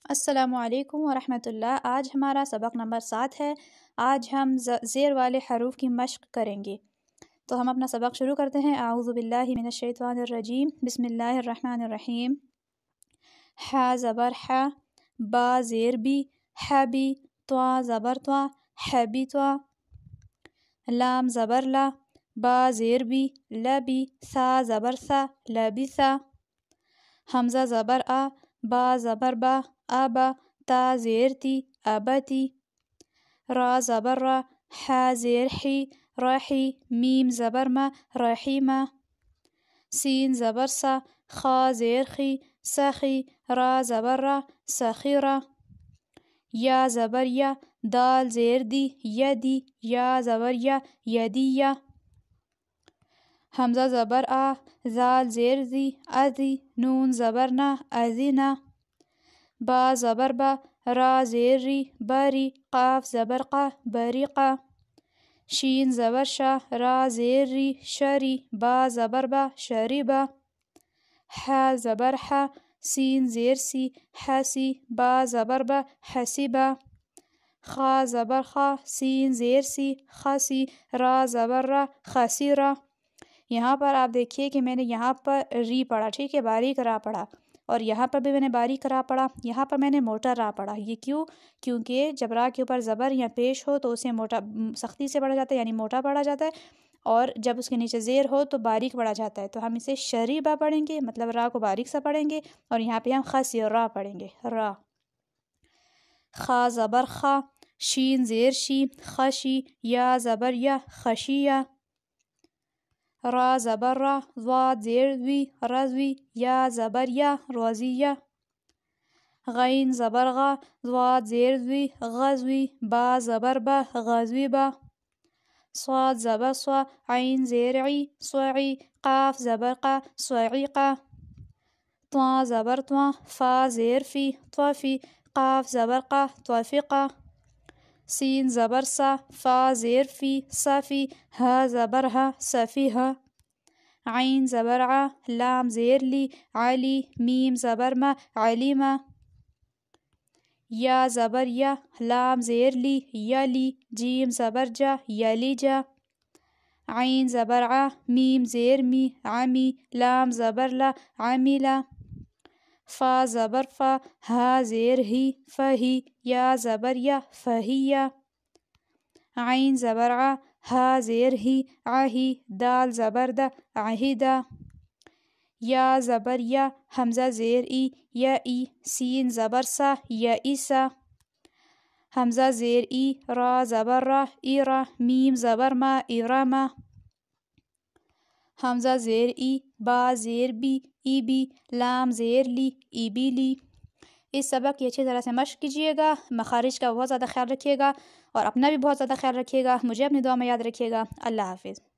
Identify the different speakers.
Speaker 1: السلام علیکم ورحمۃ اللہ۔ آج ہمارا سبق نمبر 7 ہے۔ آج ہم زیر والے حروف کی مشق کریں گے، تو ہم اپنا سبق شروع کرتے ہیں۔ اعوذ باللہ من الشیطان الرجیم، بسم اللہ الرحمن الرحیم۔ ح زبر ح، با زیر بی، حبی، طا زبر طا، حبی طا۔ لام زبر لا، با زیر بی، لبی، ثا زبر ثا، لبی ثا۔ حمزہ زبر آ، با زبر با، آبا، تا زیر تی، ابتی۔ را زبر را، ح زیر حی، رحی، میم زبر ما، رحیمہ۔ سین زبر سا، خا زیر خی، سخی، را زبر را، سخیرہ۔ یا زبر یا، دال زیر دی، یدی، یا زبر یا، یدیہ۔ حمزہ زبر آ، زال زیر زی، ازی، نون زبر نا، ازینہ۔ با زبر با، را زیر ری، بری، قاف زبر قا، بریقہ۔ شین زبر شا، را زیر ری، شری، با زبر با، شریبہ۔ ح زبر حا، سین زیر سی، حسی، با زبر با، حسیبہ۔ خا زبر خا، سین زیر سی، خسی، را زبر را، خسیرہ۔ یہاں پر آپ دیکھیے کہ میں نے یہاں پر ری پڑھا، ٹھیک ہے، باریک را پڑھا، اور یہاں پر بھی میں نے باریک را پڑھا، یہاں پر میں نے موٹا را پڑھا۔ یہ کیوں؟ کیونکہ جب را کے اوپر زبر یا پیش ہو تو اسے موٹا سختی سے پڑھا جاتا ہے، یعنی موٹا پڑھا جاتا ہے، اور جب اس کے نیچے زیر ہو تو باریک پڑھا جاتا ہے۔ تو ہم اسے شریبہ پڑھیں گے، مطلب را کو باریک سا پڑھیں گے، اور یہاں پہ ہم خسیرہ پڑھیں گے، را۔ خا زبر خا، شین زیر شی، خشی، یا زبر یا، خشیہ۔ را زبر را، ضاد زیر وی، رضوی، یا زبر یا، روزیہ۔ غین زبر غا، ضاد زیر وی، غزوی، با زبر با، غزویبہ۔ صاد زبر صا، عین زیر عی، صعی، قاف زبر قا، صعیقہ۔ طا زبر طا، فا زیر فی، طفی، قاف زبر قا، طفقہ۔ سین زبر سا، فا زیر فی، صفی، ہا زبر ہا، صفیہہ۔ عین زبر ع، لام زیر لی، علی، میم زبر ما، علیمہ۔ یا زبر یا، لام زیر لی، یلی، جیم زبر جا، یلیجہ۔ عین زبر ع، میم زیر می، عمی، لام زبر لا، عمیلہ۔ فا زبر فا، ہا زیر ہی، فہی، یا زبر یا، فہیہ۔ عین زبر ع، ہا زیر ہی، عہی، دال زبر دا، عہدہ۔ یا زبر یا، حمزہ زیر ای، یئی، سین زبر سا، یئیسہ۔ حمزہ زیر ای، را زبر را، ایرہ، میم زبر ما، ارمہ۔ حمزہ زیر ای، با زیر بی، ایبی، لام زیر لی، ایبیلی۔ اس سبق کی اچھی طرح سے مشق کیجیے گا، مخارج کا بہت زیادہ خیال رکھیے گا، اور اپنا بھی بہت زیادہ خیال رکھیے گا۔ مجھے اپنی دعا میں یاد رکھیے گا۔ اللہ حافظ۔